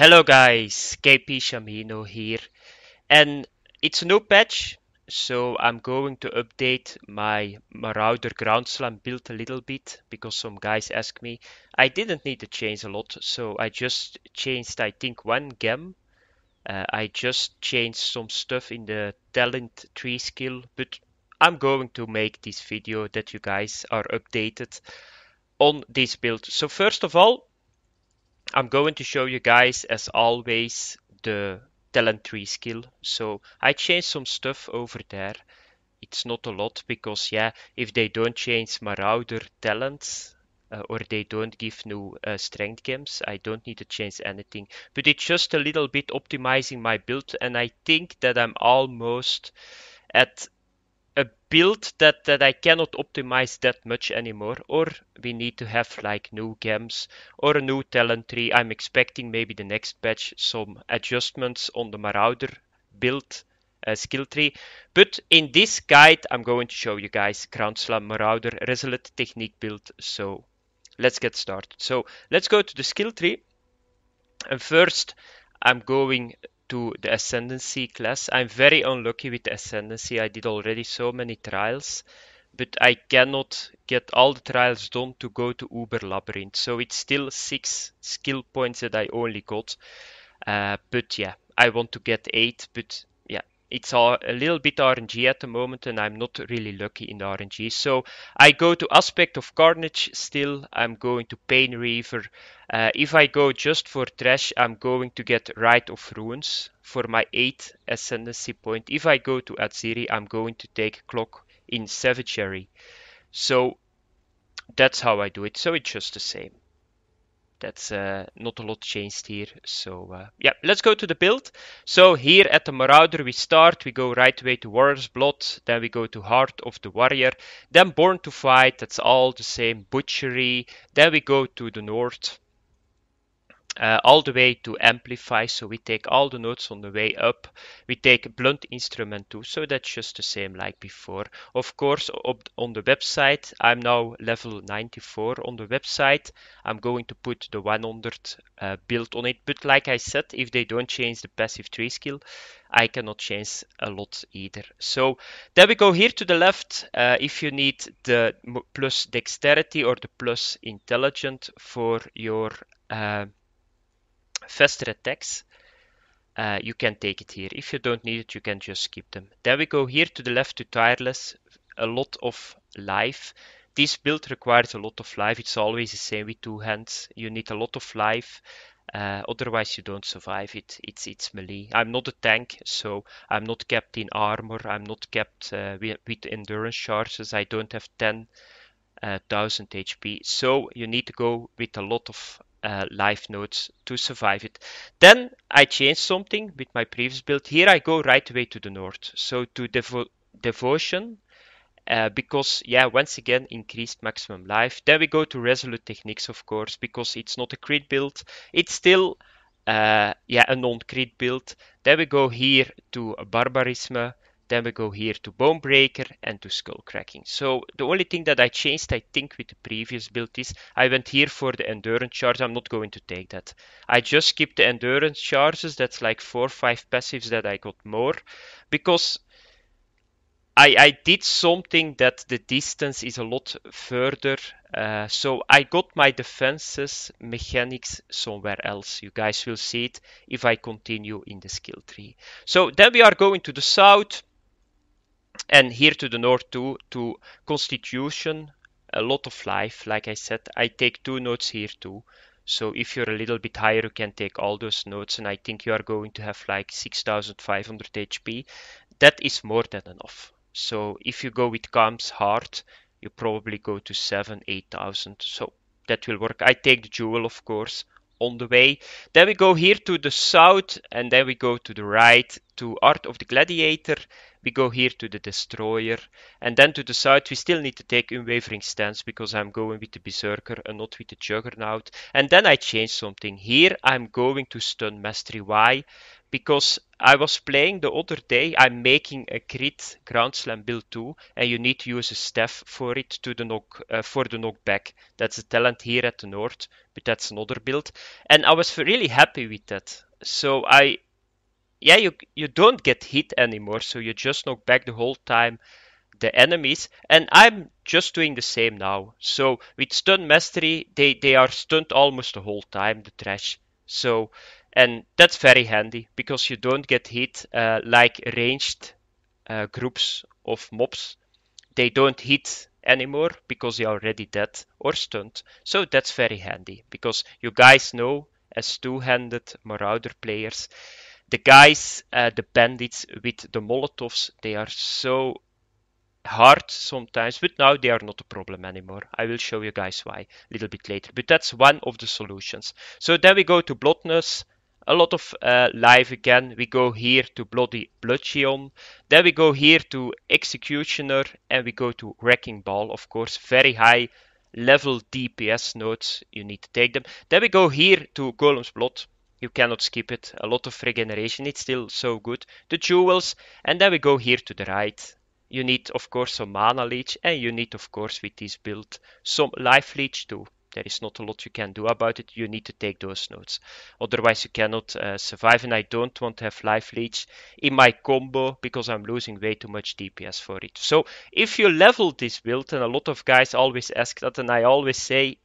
Hello guys, KpShamino here, and it's a new patch, so I'm going to update my Marauder Groundslam build a little bit because some guys asked me. I didn't need to change a lot, so I just changed I think one gem. I just changed some stuff in the talent tree skill, but I'm going to make this video that you guys are updated on this build. So first of all, I'm going to show you guys, as always, the talent tree skill. So I changed some stuff over there. It's not a lot because, yeah, if they don't change Marauder talents or they don't give new strength gems, I don't need to change anything. But it's just a little bit optimizing my build, and I think that I'm almost at a build that I cannot optimize that much anymore, or we need to have like new gems or a new talent tree. I'm expecting maybe the next patch some adjustments on the Marauder build skill tree. But in this guide, I'm going to show you guys Groundslam Marauder Resolute Technique build. So let's get started. So let's go to the skill tree. And first, I'm going to the Ascendancy class. I'm very unlucky with the Ascendancy. I did already so many trials, but I cannot get all the trials done to go to Uber Labyrinth. So it's still 6 skill points that I only got. But yeah, I want to get 8, but yeah, it's a little bit RNG at the moment, and I'm not really lucky in the RNG. So I go to Aspect of Carnage still. I'm going to Pain Reaver. If I go just for Trash, I'm going to get Rite of Runes for my 8th Ascendancy point. If I go to Aziri, I'm going to take Clock in Savagery. So that's how I do it. So it's just the same. That's not a lot changed here. So yeah, let's go to the build. So here at the Marauder we start, we go right away to Warrior's Blood, then we go to Heart of the Warrior, then Born to Fight, that's all the same, Butchery, then we go to the north, all the way to Amplify, so we take all the notes on the way up. We take Blunt Instrument too, so that's just the same like before. Of course, on the website, I'm now level 94 on the website. I'm going to put the 100 build on it, but like I said, if they don't change the passive tree skill, I cannot change a lot either. So then we go here to the left. If you need the plus dexterity or the plus intelligent for your faster attacks, you can take it here. If you don't need it, you can just skip them. Then we go here to the left to Tireless, a lot of life. This build requires a lot of life. It's always the same with two hands. You need a lot of life, otherwise you don't survive it. It's melee. I'm not a tank, so I'm not capped in armor. I'm not capped with endurance charges. I don't have 10,000 HP. So you need to go with a lot of life nodes to survive it. Then I changed something with my previous build. Here I go right away to the north. So to Devotion, because yeah, once again increased maximum life. Then we go to Resolute Techniques, of course, because it's not a crit build. It's still yeah, a non-crit build. Then we go here to Barbarism. Then we go here to Bone Breaker and to Skull Cracking. So the only thing that I changed, I think, with the previous build is I went here for the Endurance charge. I'm not going to take that. I just skipped the Endurance charges. That's like 4 or 5 passives that I got more. Because I did something that the distance is a lot further. So I got my defenses mechanics somewhere else. You guys will see it if I continue in the skill tree. So then we are going to the south. And here to the north too, to Constitution, a lot of life. Like I said, I take 2 nodes here too. So if you're a little bit higher, you can take all those nodes, and I think you are going to have like 6,500 HP. That is more than enough. So if you go with Calm's Heart, you probably go to 7,000, 8,000. So that will work. I take the Jewel, of course, on the way. Then we go here to the south, and then we go to the right to Art of the Gladiator. We go here to the Destroyer, and then to the south we still need to take Unwavering Stance because I'm going with the Berserker and not with the Juggernaut. And then I change something. Here I'm going to Stun Mastery. Why? because I was playing the other day. I'm making a crit Groundslam build too, and you need to use a staff for it to the for the knockback. That's a talent here at the north, but that's another build. And I was really happy with that. So yeah, you don't get hit anymore, so you just knock back the whole time the enemies, and I'm just doing the same now. So with stun mastery, they are stunned almost the whole time, the trash. So, and that's very handy because you don't get hit like ranged groups of mobs. They don't hit anymore because they're already dead or stunned. So that's very handy because you guys know, as two-handed Marauder players, the guys, the bandits with the Molotovs, they are so hard sometimes, but now they are not a problem anymore. I will show you guys why a little bit later, but that's one of the solutions. So then we go to Bloodness, a lot of life again. We go here to Bloody Bludgeon, then we go here to Executioner, and we go to Wrecking Ball, of course, very high level DPS nodes, you need to take them. Then we go here to Golem's Blood. You cannot skip it. A lot of regeneration, it's still so good. The jewels, and then we go here to the right. You need, of course, some mana leech, and you need, of course, with this build, some life leech too. There is not a lot you can do about it. You need to take those nodes. Otherwise, you cannot survive, and I don't want to have life leech in my combo because I'm losing way too much DPS for it. So if you level this build, and a lot of guys always ask that, and I always say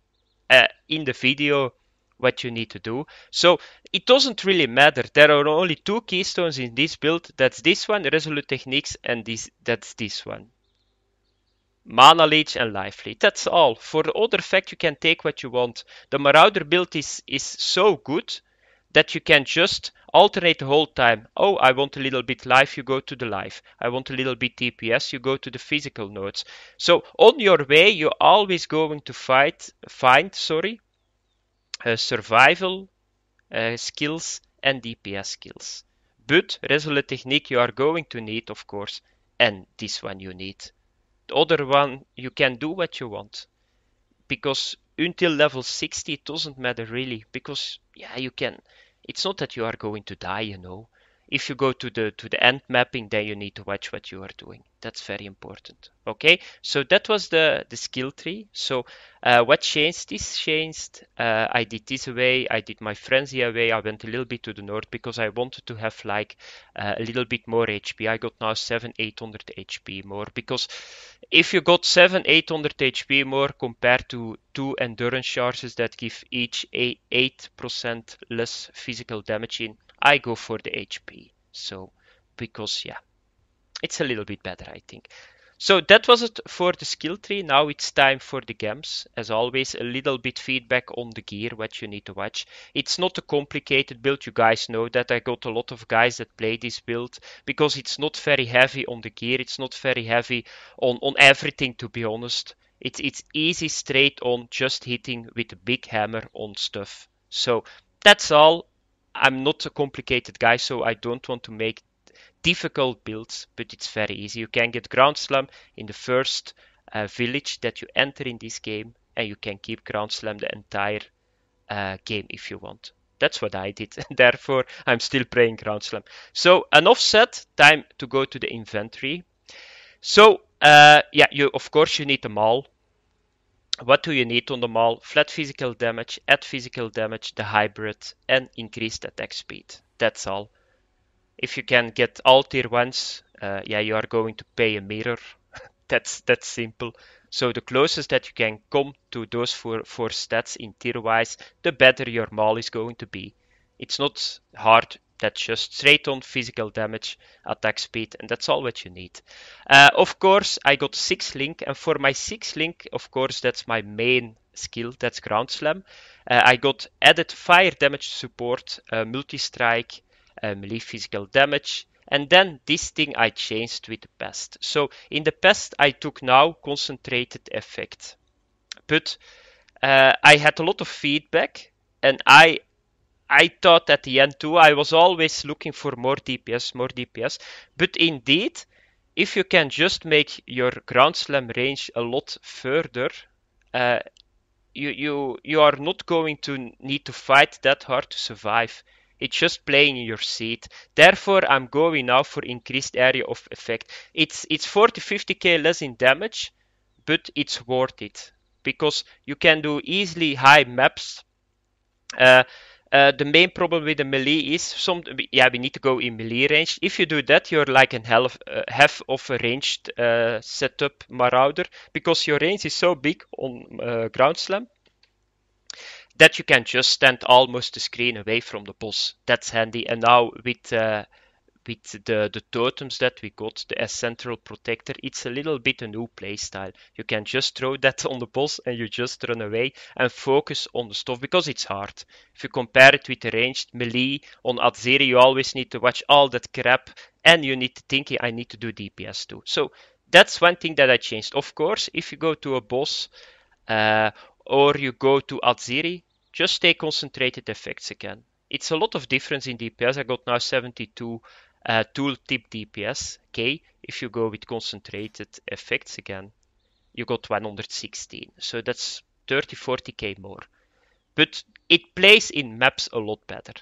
in the video what you need to do. So it doesn't really matter. There are only two keystones in this build. That's this one, Resolute Techniques, and that's this one. Mana Leech and Life Leech. That's all. For the other fact, you can take what you want. The Marauder build is so good that you can just alternate the whole time. Oh, I want a little bit life, you go to the life. I want a little bit DPS, you go to the physical nodes. So on your way, you're always going to find survival skills and DPS skills. But Resolute Technique you are going to need, of course, and this one you need. The other one, you can do what you want. Because until level 60 it doesn't matter really. Because, yeah, you can... It's not that you are going to die, you know. If you go to the end mapping, then you need to watch what you are doing. That's very important. Okay, so that was the skill tree. So what changed? This changed. I did this away. I did my frenzy away. I went a little bit to the north because I wanted to have like a little bit more HP. I got now 700-800 HP more because if you got 700-800 HP more compared to two endurance charges that give each 8% less physical damage in, I go for the HP. So, because yeah, it's a little bit better, I think. So that was it for the skill tree. Now it's time for the gems. As always, a little bit feedback on the gear, what you need to watch. It's not a complicated build. You guys know that. I got a lot of guys that play this build because it's not very heavy on the gear. It's not very heavy on everything, to be honest. It's easy, straight on, just hitting with a big hammer on stuff. So that's all. I'm not a complicated guy, so I don't want to make difficult builds, but it's very easy. You can get Groundslam in the first village that you enter in this game, and you can keep Groundslam the entire game if you want. That's what I did, therefore I'm still playing Groundslam. So enough said, time to go to the inventory. So yeah, of course you need the maul. What do you need on the maul? Flat physical damage, add physical damage, the hybrid, and increased attack speed. That's all. If you can get all tier 1s, yeah, you are going to pay a mirror. That's simple. So the closest that you can come to those four stats in tier wise, the better your maul is going to be. It's not hard. That's just straight on physical damage, attack speed, and that's all what you need. Of course, I got 6 link, and for my 6 link, of course, that's my main skill, that's Groundslam. I got added fire damage support, multi-strike, melee physical damage, and then this thing I changed with the pest. So in the pest I took now concentrated effect, but I had a lot of feedback, and I thought at the end too, I was always looking for more DPS, but indeed, if you can just make your Groundslam range a lot further, you are not going to need to fight that hard to survive. It's just playing in your seat. Therefore, I'm going now for increased area of effect. It's 40-50k less in damage, but it's worth it because you can do easily high maps. Uh, the main problem with the melee is we need to go in melee range. If you do that, you're like a half of a ranged setup Marauder because your range is so big on Groundslam that you can just stand almost a screen away from the boss. That's handy. And now with the totems that we got, the Central Protector, it's a little bit a new playstyle. You can just throw that on the boss and you just run away and focus on the stuff because it's hard. If you compare it with the ranged melee on Azeri, you always need to watch all that crap and you need to think, I need to do DPS too. So that's one thing that I changed. Of course, if you go to a boss uh, or you go to Azeri, just take concentrated effects again. It's a lot of difference in DPS. I got now 72 tooltip DPS. Okay, if you go with concentrated effects again, you got 116. So that's 30-40k more. But it plays in maps a lot better,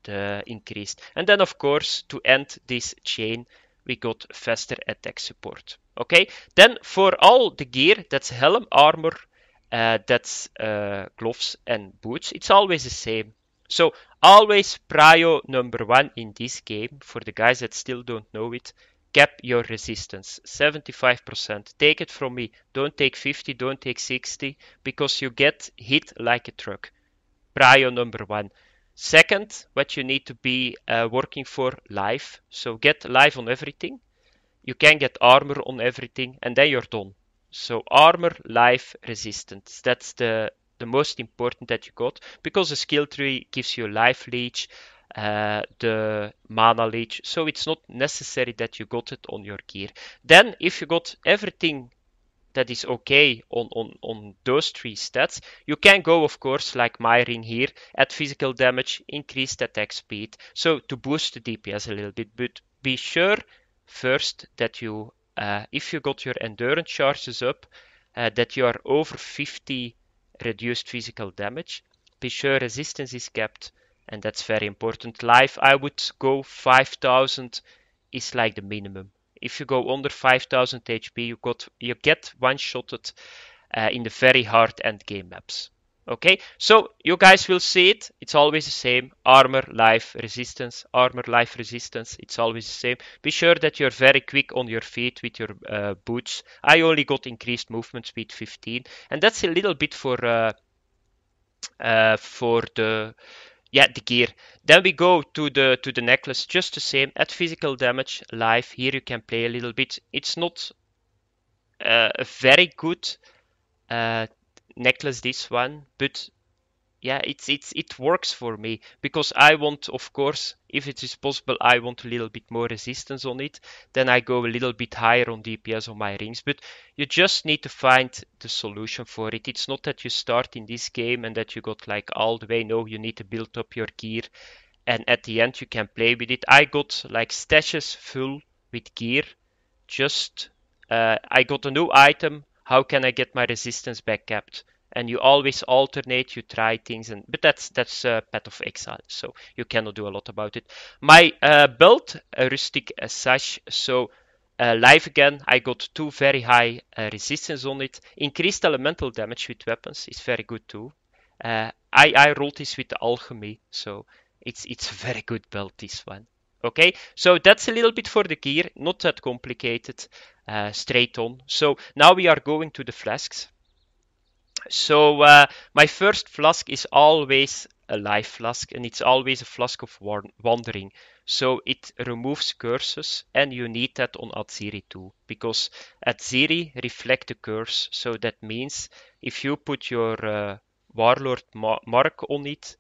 the increased. And then, of course, to end this chain, we got faster attack support. Okay, then for all the gear, that's helm, armor, that's gloves and boots, it's always the same. So always prio number one in this game, for the guys that still don't know it, cap your resistance, 75%. Take it from me, don't take 50, don't take 60, because you get hit like a truck. Prio number one. Second, what you need to be working for life. So get life on everything. You can get armor on everything, and then you're done. So armor, life, resistance. That's the most important that you got, because the skill tree gives you life leech, the mana leech. So it's not necessary that you got it on your gear. Then, if you got everything that is okay on those three stats, you can go, of course, like my ring here, add physical damage, increased attack speed, so to boost the DPS a little bit. But be sure first that you, if you got your endurance charges up, that you are over 50 reduced physical damage. Be sure resistance is kept, and that's very important. Life, I would go 5000 is like the minimum. If you go under 5000 HP, you get one-shotted in the very hard endgame maps. Okay, so you guys will see it. It's always the same. Armor, life, resistance. Armor, life, resistance. It's always the same. Be sure that you're very quick on your feet with your boots. I only got increased movement speed 15, and that's a little bit for the gear. Then we go to the necklace, just the same. At physical damage, life. Here you can play a little bit. It's not a very good necklace, this one, but yeah, it works for me because I want, of course, if it is possible, I want a little bit more resistance on it. Then I go a little bit higher on DPS on my rings, but you just need to find the solution for it. It's not that you start in this game and that you got like all the way. No, you need to build up your gear, and at the end you can play with it. I got like stashes full with gear. Just I got a new item. How can I get my resistance back capped? And you always alternate, you try things, but that's Path of Exile, so you cannot do a lot about it. My build, a rustic sash, so life again, I got 2 very high resistance on it. Increased elemental damage with weapons is very good too. I rolled this with the alchemy, so it's a very good build, this one. Okay, so that's a little bit for the gear, not that complicated, straight on. So now we are going to the flasks. So my first flask is always a life flask, and it's always a flask of wandering. So it removes curses, and you need that on Azeri too, because Azeri reflect the curse. So that means if you put your warlord mark on it,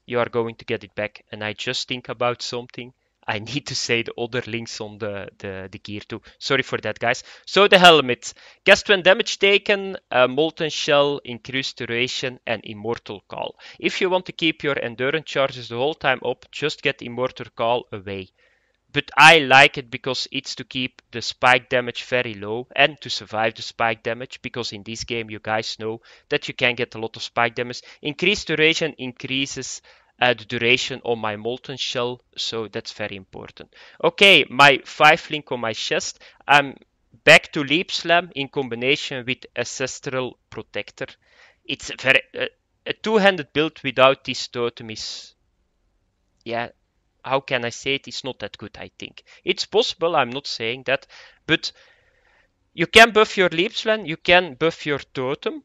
you are going to get it back. And I just think about something. I need to say the other links on the gear too. Sorry for that, guys. So the helmet. Cast when damage taken, Molten Shell, Increased Duration, and Immortal Call. If you want to keep your endurance charges the whole time up, just get Immortal Call away. But I like it because it's to keep the spike damage very low and to survive the spike damage, because in this game you guys know that you can get a lot of spike damage. Increased duration increases the duration on my molten shell, so that's very important. Okay, my 5 link on my chest. I'm back to Leap Slam in combination with Ancestral Protector. It's a two-handed build without this totem is, yeah, how can I say it? It's not that good, I think. It's possible, I'm not saying that, but you can buff your Leap Slam, you can buff your totem.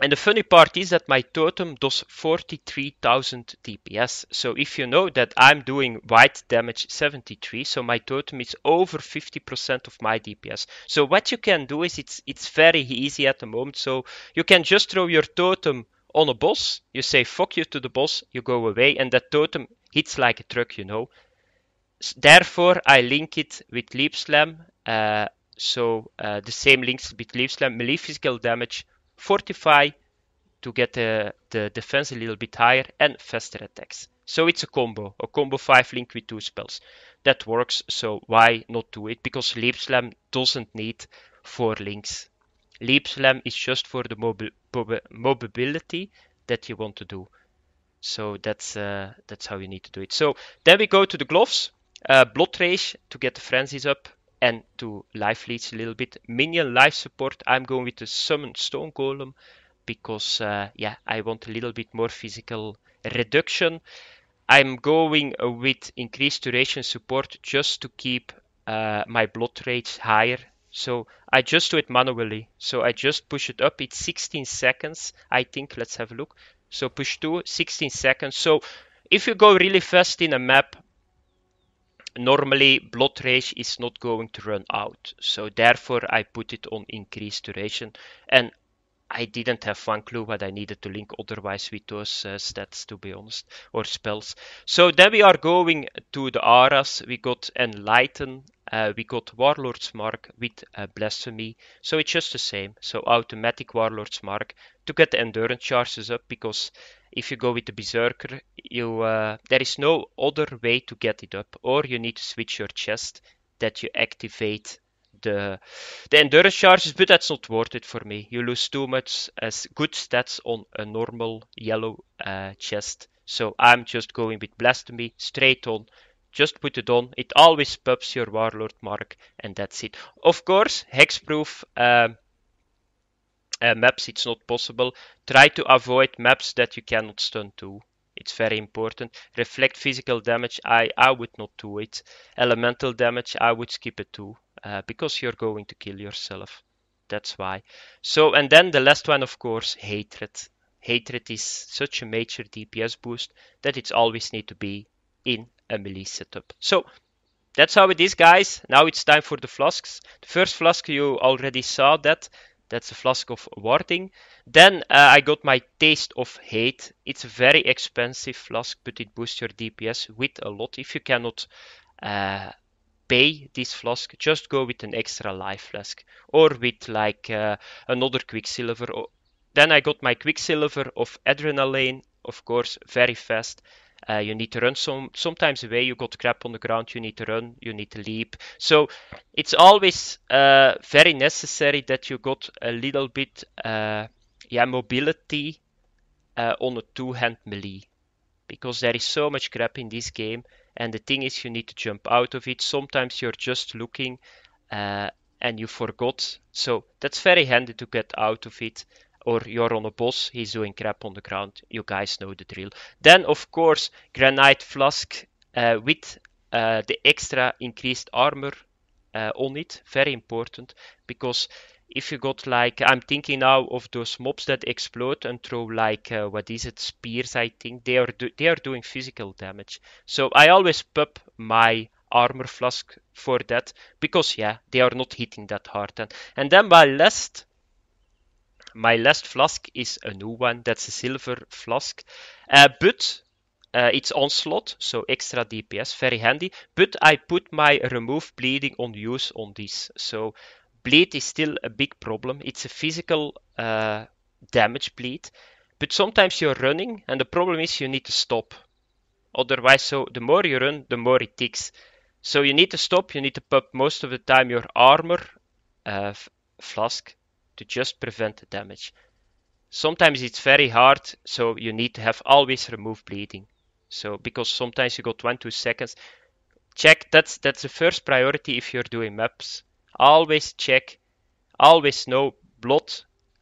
And the funny part is that my totem does 43,000 DPS. So if you know that I'm doing white damage 73, so my totem is over 50% of my DPS. So what you can do is it's very easy at the moment. So you can just throw your totem on a boss. You say fuck you to the boss, you go away, and that totem hits like a truck, you know. Therefore, I link it with Leap Slam. The same links with Leap Slam, melee physical damage, fortify to get the defense a little bit higher, and faster attacks. So it's a combo 5 link with 2 spells. That works, so why not do it? Because Leap Slam doesn't need 4 links. Leap Slam is just for the mobility that you want to do. So that's how you need to do it. So then we go to the gloves. Blood Rage to get the frenzies up and to life leech a little bit. Minion life support, I'm going with the Summon Stone Golem because I want a little bit more physical reduction. I'm going with increased duration support just to keep my blood rage higher. So I just do it manually. So I just push it up. It's 16 seconds, I think. Let's have a look. So push 2, 16 seconds. So if you go really fast in a map, normally blood rage is not going to run out. So therefore I put it on increased duration. And I didn't have one clue what I needed to link otherwise with those stats, to be honest, or spells. So then we are going to the auras. We got Enlighten, we got Warlord's Mark with Blasphemy. So it's just the same. So automatic Warlord's Mark to get the endurance charges up, because if you go with the Berserker, there is no other way to get it up, or you need to switch your chest that you activate the endurance charges, but that's not worth it for me. You lose too much as good stats on a normal yellow chest. So I'm just going with Blasphemy straight on. Just put it on. It always pops your Warlord Mark, and that's it. Of course, hexproof maps, it's not possible. Try to avoid maps that you cannot stun to. It's very important. Reflect physical damage, I would not do it. Elemental damage, I would skip it too. Because you're going to kill yourself. That's why. So, and then the last one, of course, Hatred. Hatred is such a major DPS boost that it always need to be in a melee setup. So, that's how it is, guys. Now it's time for the flasks. The first flask you already saw that. That's a flask of warding. Then I got my Taste of Hate. It's a very expensive flask, but it boosts your DPS with a lot. If you cannot pay this flask, just go with an extra life flask, or with like another Quicksilver. Then I got my Quicksilver of Adrenaline, of course, very fast. You need to run sometimes away, you got crap on the ground, you need to run, you need to leap. So it's always very necessary that you got a little bit mobility on a two-hand melee, because there is so much crap in this game. And the thing is, you need to jump out of it. Sometimes you're just looking and you forgot. So that's very handy to get out of it. Or you're on a boss, he's doing crap on the ground. You guys know the drill. Then, of course, Granite Flask with the extra increased armor on it. Very important, because if you got like, I'm thinking now of those mobs that explode and throw like, what is it, spears, I think. They are doing physical damage. So I always pop my armor flask for that, because they are not hitting that hard. And then my last flask is a new one. That's a silver flask. But it's onslaught, so extra DPS, very handy. But I put my remove bleeding on use on this. So bleed is still a big problem. It's a physical damage bleed. But sometimes you're running, and the problem is you need to stop. Otherwise, so the more you run, the more it ticks. So you need to stop. You need to pop most of the time your armor flask to just prevent the damage. Sometimes it's very hard, so you need to have always remove bleeding. So because sometimes you got 1-2 seconds. Check, that's the first priority if you're doing maps. Always check, always know blood,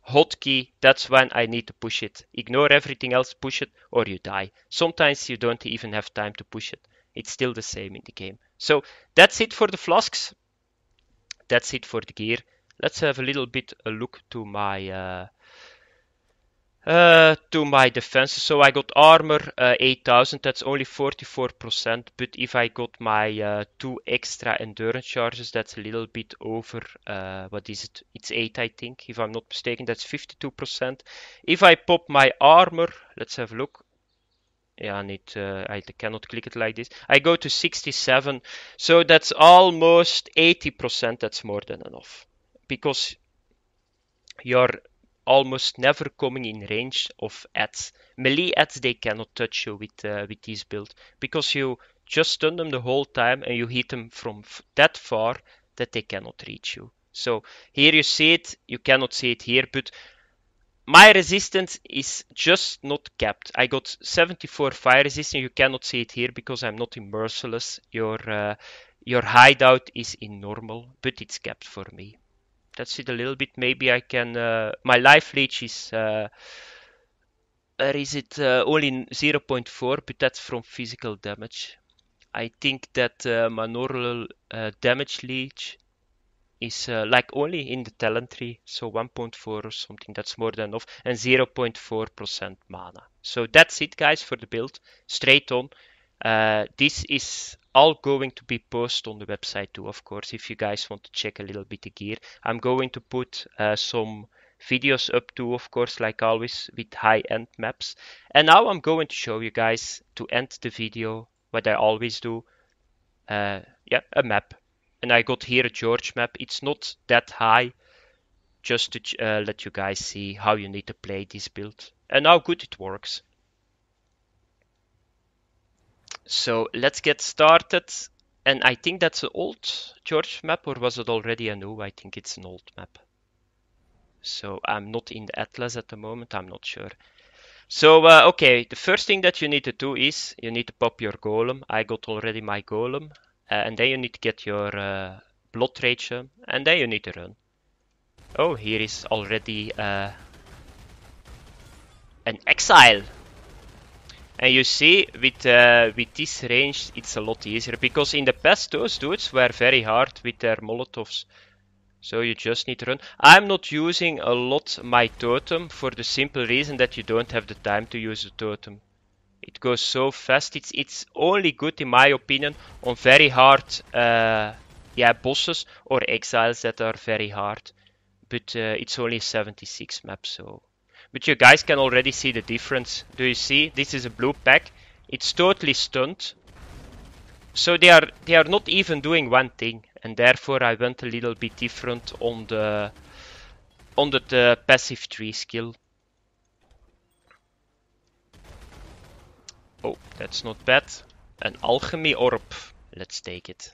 hotkey, that's when I need to push it. Ignore everything else, push it, or you die. Sometimes you don't even have time to push it. It's still the same in the game. So that's it for the flasks. That's it for the gear. Let's have a little bit a look to my defenses. So I got armor 8000, that's only 44%, but if I got my 2 extra endurance charges, that's a little bit over, what is it? It's 8, I think, if I'm not mistaken, that's 52%. If I pop my armor, let's have a look. Yeah, I cannot click it like this. I go to 67, so that's almost 80%, that's more than enough. Because you're almost never coming in range of ads. Melee ads, they cannot touch you with this build because you just stun them the whole time and you hit them from that far that they cannot reach you. So here you see it, you cannot see it here, but my resistance is just not capped. I got 74 fire resistance. You cannot see it here because I'm not in merciless. Your hideout is in normal, but it's capped for me. That's it a little bit. Maybe I can. My life leech is. Where is it? Only 0.4, but that's from physical damage. I think that my normal damage leech is like only in the talent tree, so 1.4 or something. That's more than enough, and 0.4% mana. So that's it, guys, for the build. Straight on. This is all going to be posted on the website too, of course, if you guys want to check a little bit the gear. I'm going to put some videos up too, of course, like always, with high-end maps. And now I'm going to show you guys, to end the video, what I always do, yeah, a map. And I got here a George map. It's not that high, just to let you guys see how you need to play this build and how good it works. So let's get started. And I think that's an old George map, or was it already a new? I think it's an old map. So I'm not in the Atlas at the moment, I'm not sure. So, okay, the first thing that you need to do is you need to pop your golem. I got already my golem. And then you need to get your blood rage, and then you need to run. Oh, here is already an Exile. And you see, with this range, it's a lot easier. Because in the past, those dudes were very hard with their Molotovs. So you just need to run. I'm not using a lot my totem for the simple reason that you don't have the time to use the totem. It goes so fast. It's only good, in my opinion, on very hard bosses or exiles that are very hard. But it's only 76 maps, so. But you guys can already see the difference. Do you see? This is a blue pack. It's totally stunned. So they are not even doing one thing, and therefore I went a little bit different on the passive tree skill. Oh, that's not bad. An alchemy orb. Let's take it.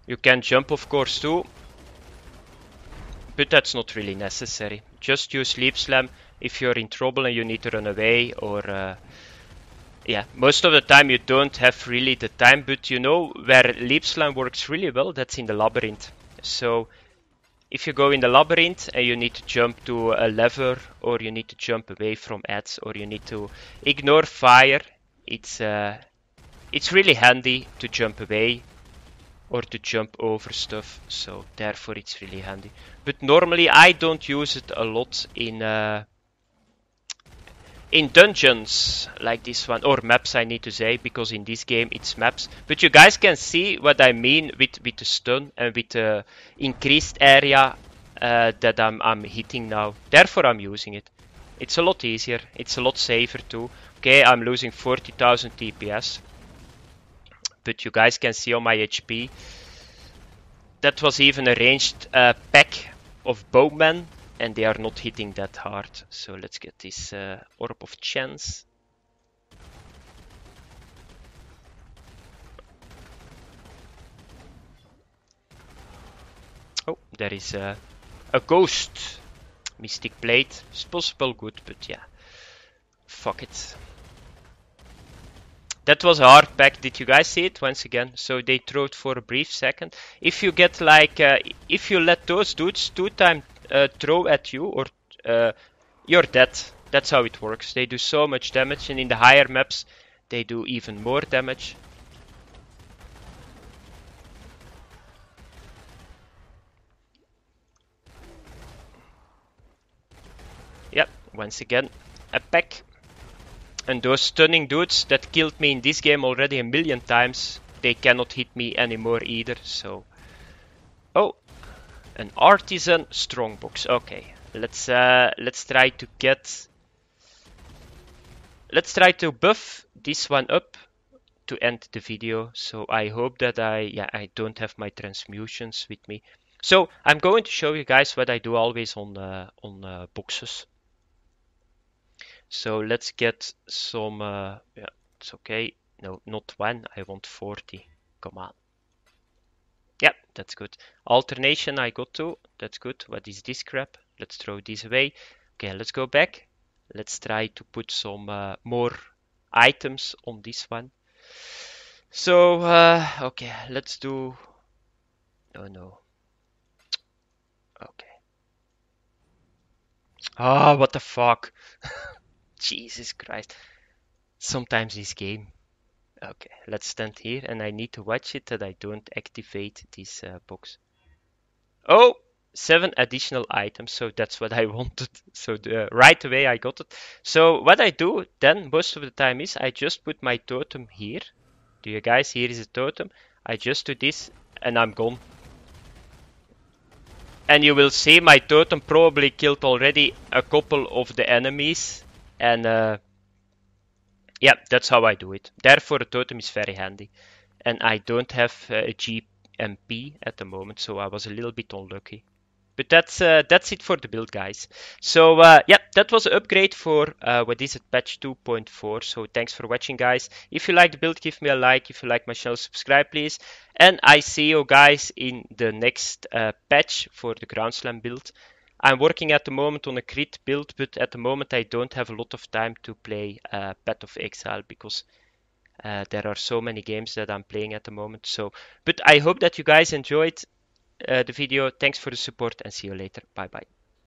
You can jump, of course, too, but that's not really necessary. Just use Leap Slam if you're in trouble and you need to run away, or yeah, most of the time you don't have really the time, but you know where Leap Slam works really well, that's in the labyrinth. So if you go in the labyrinth and you need to jump to a lever, or you need to jump away from ads, or you need to ignore fire, it's really handy to jump away or to jump over stuff, so therefore it's really handy. But normally I don't use it a lot in dungeons like this one, or maps I need to say, because in this game it's maps. But you guys can see what I mean with the stun and with the increased area that I'm hitting now. Therefore I'm using it. It's a lot easier, it's a lot safer too. Okay, I'm losing 40,000 TPS. But you guys can see on my HP, that was even a ranged pack of bowmen, and they are not hitting that hard. So let's get this Orb of Chance. Oh, there is a ghost. Mystic Blade is possible good, but yeah. Fuck it. That was a hard pack. Did you guys see it once again? So they throw it for a brief second. If you get like, if you let those dudes 2-time throw at you, or you're dead. That's how it works. They do so much damage, and in the higher maps, they do even more damage. Yep, once again, a pack. And those stunning dudes that killed me in this game already a million times, they cannot hit me anymore either, so... Oh, an artisan strongbox. Okay, let's try to get... Let's try to buff this one up to end the video. So I hope that I don't have my transmusions with me. So I'm going to show you guys what I do always on boxes. So let's get some, yeah, it's okay. No, not one, I want 40. Come on. Yeah, that's good. Alternation I got to, that's good. What is this crap? Let's throw this away. Okay, let's go back. Let's try to put some more items on this one. So, okay, let's do... Oh no. Okay. Ah, what the fuck? Jesus Christ. Sometimes this game. Okay, let's stand here, and I need to watch it that I don't activate this box. Oh, 7 additional items, so that's what I wanted. So right away I got it. So what I do then most of the time is I just put my totem here. Do you guys, here is a totem. I just do this and I'm gone. And you will see my totem probably killed already a couple of the enemies. And yeah, that's how I do it. Therefore, a totem is very handy. And I don't have a GMP at the moment, so I was a little bit unlucky. But that's it for the build, guys. So yeah, that was an upgrade for what is it, patch 2.4. So thanks for watching, guys. If you like the build, give me a like. If you like my channel, subscribe, please. And I see you guys in the next patch for the Groundslam build. I'm working at the moment on a crit build, but at the moment I don't have a lot of time to play Path of Exile because there are so many games that I'm playing at the moment. So, but I hope that you guys enjoyed the video. Thanks for the support and see you later. Bye bye.